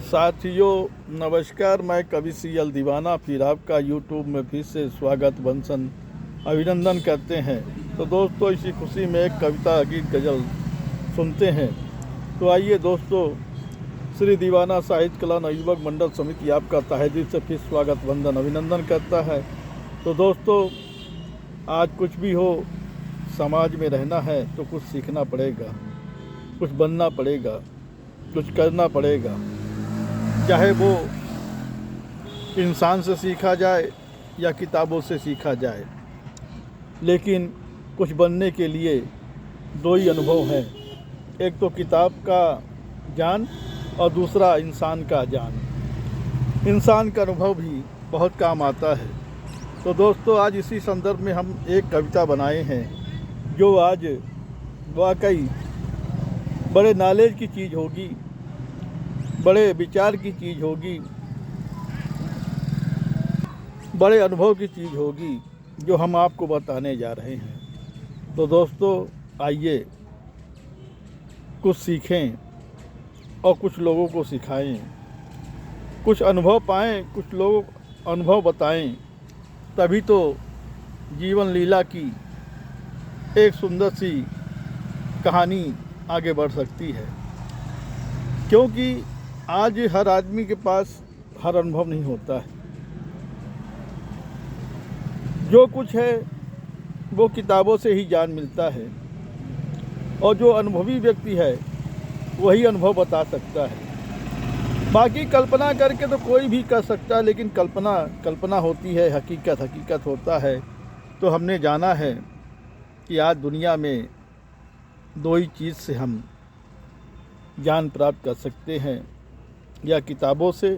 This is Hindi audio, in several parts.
साथियों नमस्कार। मैं कवि सीएल दीवाना फिर आपका यूट्यूब में फिर से स्वागत वंदन अभिनंदन करते हैं। तो दोस्तों इसी खुशी में एक कविता गीत गज़ल सुनते हैं। तो आइए दोस्तों, श्री दीवाना साहित्य कला नवयुवक मंडल समिति आपका तहे दिल से फिर स्वागत वंदन अभिनंदन करता है। तो दोस्तों आज कुछ भी हो, समाज में रहना है तो कुछ सीखना पड़ेगा, कुछ बनना पड़ेगा, कुछ करना पड़ेगा। चाहे वो इंसान से सीखा जाए या किताबों से सीखा जाए, लेकिन कुछ बनने के लिए दो ही अनुभव हैं, एक तो किताब का ज्ञान और दूसरा इंसान का ज्ञान। इंसान का अनुभव भी बहुत काम आता है। तो दोस्तों आज इसी संदर्भ में हम एक कविता बनाए हैं जो आज वाकई बड़े नॉलेज की चीज़ होगी, बड़े विचार की चीज़ होगी, बड़े अनुभव की चीज़ होगी जो हम आपको बताने जा रहे हैं। तो दोस्तों आइए कुछ सीखें और कुछ लोगों को सिखाएं, कुछ अनुभव पाएं, कुछ लोग अनुभव बताएं, तभी तो जीवन लीला की एक सुंदर सी कहानी आगे बढ़ सकती है। क्योंकि आज हर आदमी के पास हर अनुभव नहीं होता है। जो कुछ है वो किताबों से ही जान मिलता है, और जो अनुभवी व्यक्ति है वही अनुभव बता सकता है। बाकी कल्पना करके तो कोई भी कर सकता है, लेकिन कल्पना होती है, हकीकत होता है। तो हमने जाना है कि आज दुनिया में दो ही चीज़ से हम ज्ञान प्राप्त कर सकते हैं, या किताबों से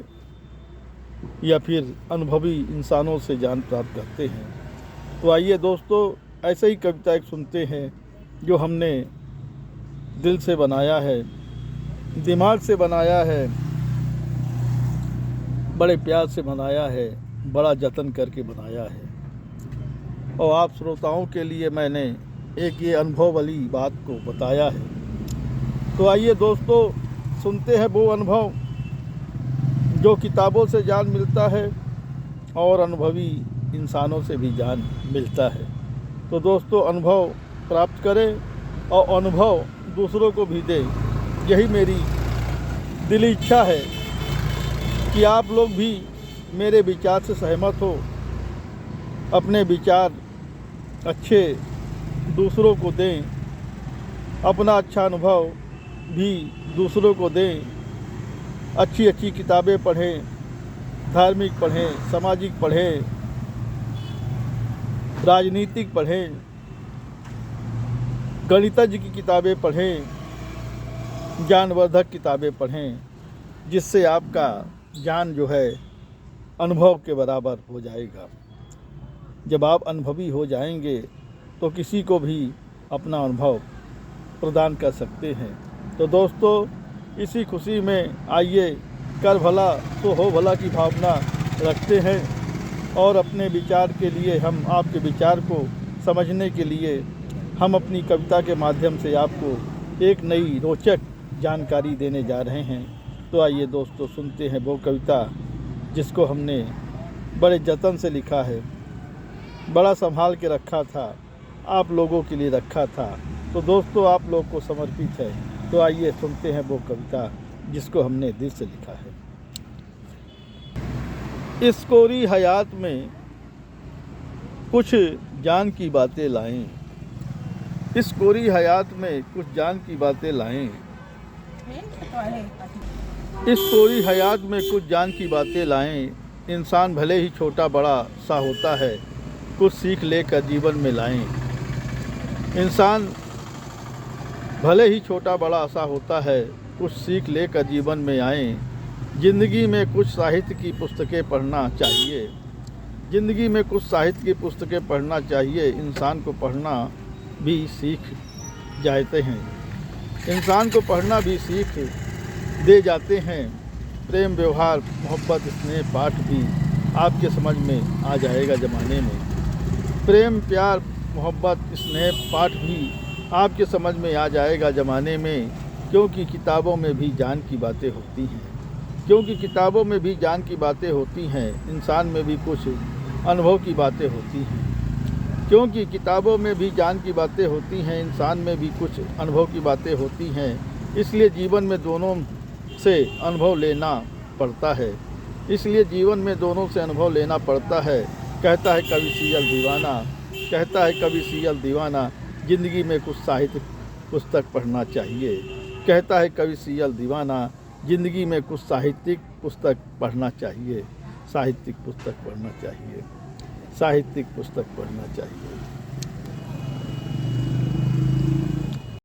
या फिर अनुभवी इंसानों से ज्ञान प्राप्त करते हैं। तो आइए दोस्तों ऐसे ही कविता एक सुनते हैं जो हमने दिल से बनाया है, दिमाग से बनाया है, बड़े प्यार से बनाया है, बड़ा जतन करके बनाया है। और आप श्रोताओं के लिए मैंने एक ये अनुभव वाली बात को बताया है। तो आइए दोस्तों सुनते हैं वो अनुभव जो किताबों से ज्ञान मिलता है और अनुभवी इंसानों से भी ज्ञान मिलता है। तो दोस्तों अनुभव प्राप्त करें और अनुभव दूसरों को भी दें, यही मेरी दिली इच्छा है कि आप लोग भी मेरे विचार से सहमत हो, अपने विचार अच्छे दूसरों को दें, अपना अच्छा अनुभव भी दूसरों को दें। अच्छी किताबें पढ़ें, धार्मिक पढ़ें, सामाजिक पढ़ें, राजनीतिक पढ़ें, गणितज्ञ की किताबें पढ़ें, ज्ञानवर्धक किताबें पढ़ें, जिससे आपका ज्ञान जो है अनुभव के बराबर हो जाएगा। जब आप अनुभवी हो जाएंगे तो किसी को भी अपना अनुभव प्रदान कर सकते हैं। तो दोस्तों इसी खुशी में आइए कर भला तो हो भला की भावना रखते हैं, और अपने विचार के लिए हम आपके विचार को समझने के लिए हम अपनी कविता के माध्यम से आपको एक नई रोचक जानकारी देने जा रहे हैं। तो आइए दोस्तों सुनते हैं वो कविता जिसको हमने बड़े जतन से लिखा है, बड़ा संभाल के रखा था, आप लोगों के लिए रखा था। तो दोस्तों आप लोग को समर्पित है। तो आइए सुनते हैं वो कविता जिसको हमने दिल से लिखा है। इस कोरी हयात में कुछ जान की बातें लाएं, इस कोरी हयात में कुछ जान की बातें लाएं, इस कोरी हयात में कुछ जान की बातें लाएं। इंसान भले ही छोटा बड़ा सा होता है, कुछ सीख लेकर जीवन में लाएं। इंसान भले ही छोटा बड़ा सा होता है, कुछ सीख लेकर जीवन में आएँ। ज़िंदगी में कुछ साहित्य की पुस्तकें पढ़ना चाहिए, ज़िंदगी में कुछ साहित्य की पुस्तकें पढ़ना चाहिए। इंसान को पढ़ना भी सीख जाते हैं, इंसान को पढ़ना भी सीख दे जाते हैं। प्रेम व्यवहार मोहब्बत स्नेह पाठ भी आपके समझ में आ जाएगा ज़माने में। प्रेम प्यार मोहब्बत स्नेह पाठ भी आपके समझ में आ जाएगा ज़माने में, क्योंकि किताबों में भी जान की बातें होती हैं। क्योंकि किताबों में भी ज्ञान की बातें होती हैं, इंसान में भी कुछ अनुभव की बातें होती हैं। क्योंकि किताबों में भी ज्ञान की बातें होती हैं, इंसान में भी कुछ अनुभव की बातें होती हैं, इसलिए जीवन में दोनों से अनुभव लेना पड़ता है। इसलिए जीवन में दोनों से अनुभव लेना पड़ता है। कहता है कवि सियल दीवाना, कहता है कवि सियल दीवाना, ज़िंदगी में कुछ साहित्य पुस्तक पढ़ना चाहिए। कहता है कवि सियल दीवाना, ज़िंदगी में कुछ साहित्यिक पुस्तक पढ़ना चाहिए। साहित्यिक पुस्तक पढ़ना चाहिए। साहित्यिक पुस्तक पढ़ना चाहिए।